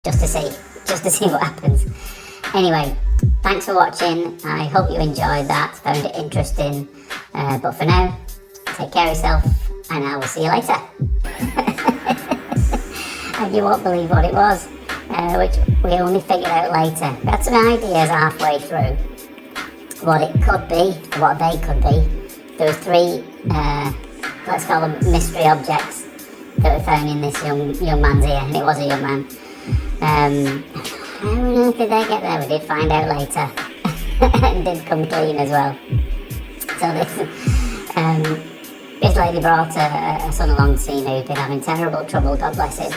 just to see what happens. Anyway, thanks for watching. I hope you enjoyed that, found it interesting. But for now, take care of yourself, and I will see you later. And you won't believe what it was, which we only figured out later. We had some ideas halfway through what it could be, what they could be. There were three, let's call them mystery objects that were found in this young man's ear, and it was a young man. How on earth did they get there? We did find out later. And did come clean as well. So this lady brought a son along to see me who'd been having terrible trouble, God bless him.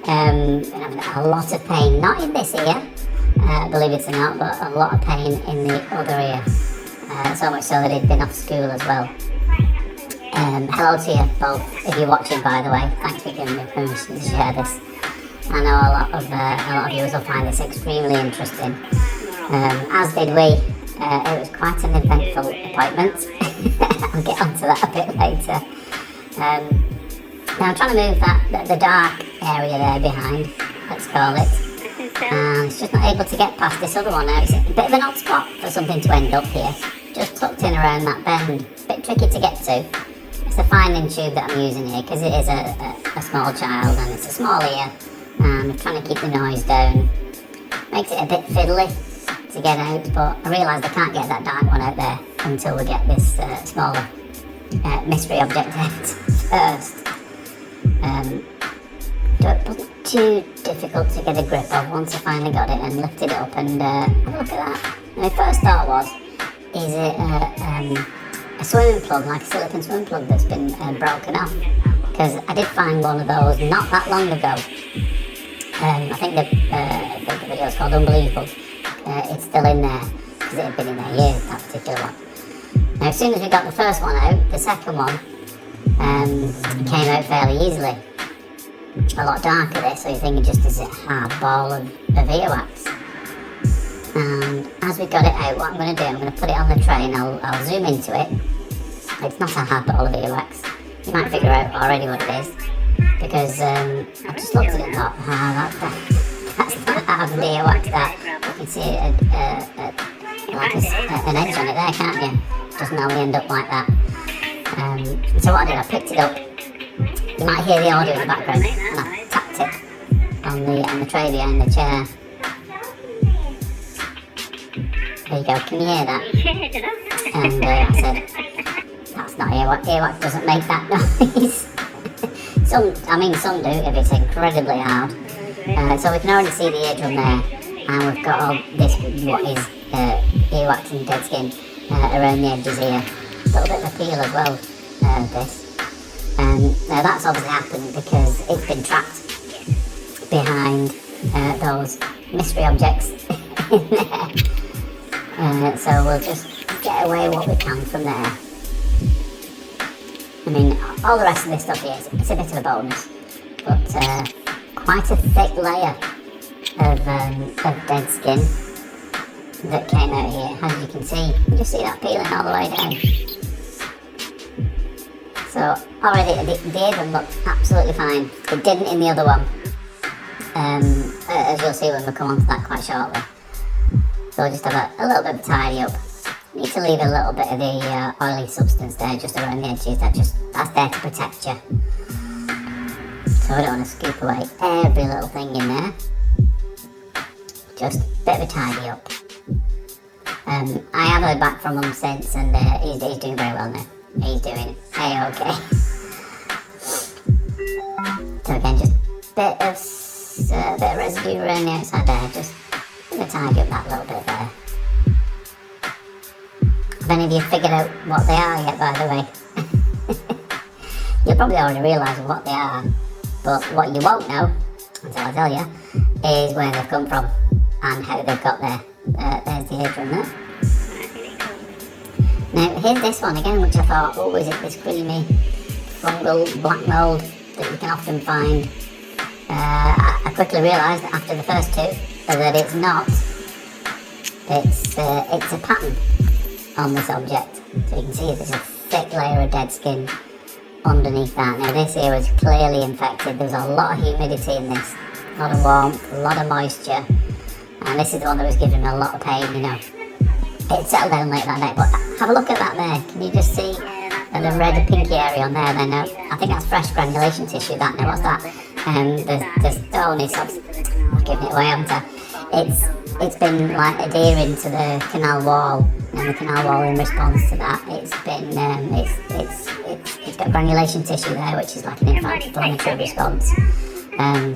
Been having a lot of pain, not in this ear, believe it or not, but a lot of pain in the other ear. So much so that he'd been off school as well. Hello to you both, if you're watching, by the way. Thanks for giving me permission to share this. I know a lot of viewers will find this extremely interesting, as did we. It was quite an eventful appointment. I'll get onto that a bit later. Now I'm trying to move the dark area there behind, let's call it, and it's just not able to get past this other one now. It's a bit of an odd spot for something to end up here, just tucked in around that bend. A bit tricky to get to. It's the finding tube that I'm using here because it is a small child and it's a small ear. And I'm trying to keep the noise down. Makes it a bit fiddly to get out, but I realised I can't get that dark one out there until we get this smaller mystery object out first. It wasn't too difficult to get a grip of once I finally got it and lifted it up and have a look at that. My first thought was, is it a swimming plug, like a silicone swimming plug that's been broken off? Because I did find one of those not that long ago. I think the video is called Unbelievable. It's still in there because it had been in there years, that particular one. Now, as soon as we got the first one out, the second one came out fairly easily. A lot darker this, so you're thinking just as a hard ball of earwax. And as we got it out, what I'm going to do, I'm going to put it on the tray and I'll zoom into it. It's not a hard ball of earwax. You might figure out already what it is. Because I just looked at it and thought, that's not half of the earwax that. You can see an edge on it there, can't you? It doesn't only end up like that. So what I did, I picked it up. You might hear the audio in the background, and I tapped it on the tray behind the chair. There you go, can you hear that? And I said, that's not earwax. Earwax doesn't make that noise. Some do if it's incredibly hard. So we can already see the eardrum there, and we've got all this, what is earwax and dead skin around the edges here. A little bit of a peel as well, this. Now that's obviously happened because it's been trapped behind those mystery objects in there. So we'll just get away what we can from there. I mean, all the rest of this stuff here, it's a bit of a bonus, but quite a thick layer of dead skin that came out here, as you can see. You just see that peeling all the way down. So already the eardrum looked absolutely fine. It didn't in the other one, as you'll see when we come on to that quite shortly. So we'll just have a little bit of a tidy up. Need to leave a little bit of the oily substance there just around the edges. That's there to protect you. So I don't want to scoop away every little thing in there. Just a bit of a tidy up. I have heard back from him since, and he's doing very well now. He's doing A-okay. So again, just a bit of residue around the outside there. Just going to tidy up that little bit there. Have any of you figured out what they are yet, by the way? You'll probably already realise what they are, but what you won't know, until I tell you, is where they've come from and how they've got there. There's the eardrum there. Now here's this one again, which I thought, oh, is it this creamy fungal black mould that you can often find? I quickly realised after the first two that it's not. It's a pattern on this object. So you can see there's a thick layer of dead skin underneath that. Now this here was clearly infected. There was a lot of humidity in this a lot of warmth, a lot of moisture, and this is the one that was giving me a lot of pain, you know. It settled down late that night, but have a look at that there. Can you just see the red pinky area on there? Then I think that's fresh granulation tissue. That now what's that? The stone is sort of giving it away, haven't I? It's been like adhering to the canal wall, and the canal wall in response to that, it's got granulation tissue there, which is like an inflammatory response.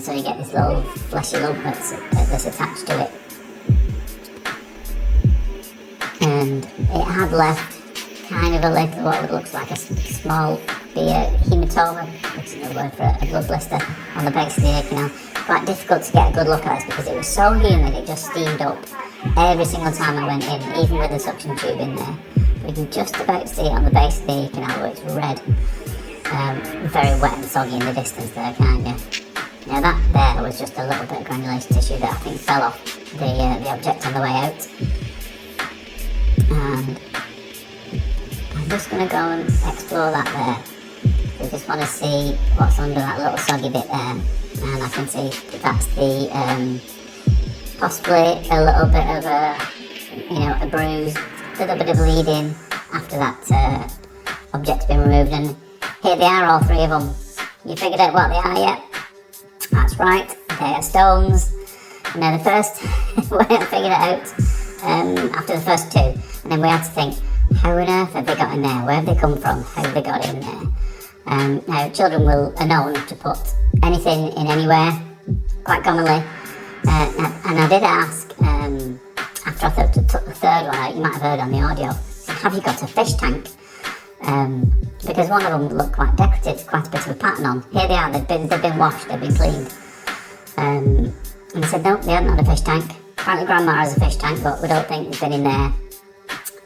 So you get this little fleshy lump that's attached to it. And it had left kind of a little, what looks like a small hematoma, which is another word for a blood blister, on the base of the ear canal. Quite difficult to get a good look at this because it was so humid, it just steamed up every single time I went in, even with the suction tube in there. We can just about see it on the base of the ear canal where it's red, very wet and soggy in the distance there, can't you? Now that there was just a little bit of granulation tissue that I think fell off the object on the way out. And I'm just going to go and explore that there. We just want to see what's under that little soggy bit there. And I can see that's the possibly a little bit of a bruise, a little bit of bleeding after that object's been removed. And here they are, all three of them. You figured out what they are yet? That's right, they are stones. And then the first, we figured it out after the first two. And then we had to think, how on earth have they got in there? Where have they come from? How have they got in there? Now, children are known to put anything in anywhere, quite commonly. And I did ask, after I took the third one out, you might have heard on the audio, have you got a fish tank? Because one of them looked quite decorative, quite a bit of a pattern on. Here they are, they've been washed, they've been cleaned. And I said, no, they haven't had a fish tank. Apparently Grandma has a fish tank, but we don't think they've been in there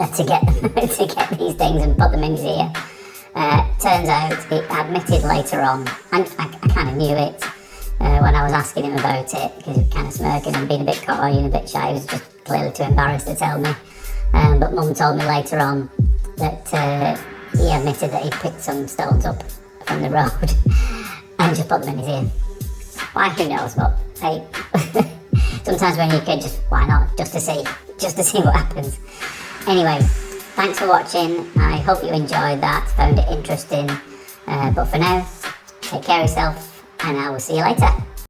to get these things and put them in his ear. Turns out, it admitted later on, and I kind of knew it when I was asking him about it, because he was kind of smirking and being a bit coy and a bit shy. He was just clearly too embarrassed to tell me. But Mum told me later on that he admitted that he picked some stones up from the road and just put them in his ear. Why, who knows, but hey, sometimes when you can just, why not, just to see what happens. Anyway, thanks for watching. I hope you enjoyed that, found it interesting. But for now, take care of yourself, and I will see you later.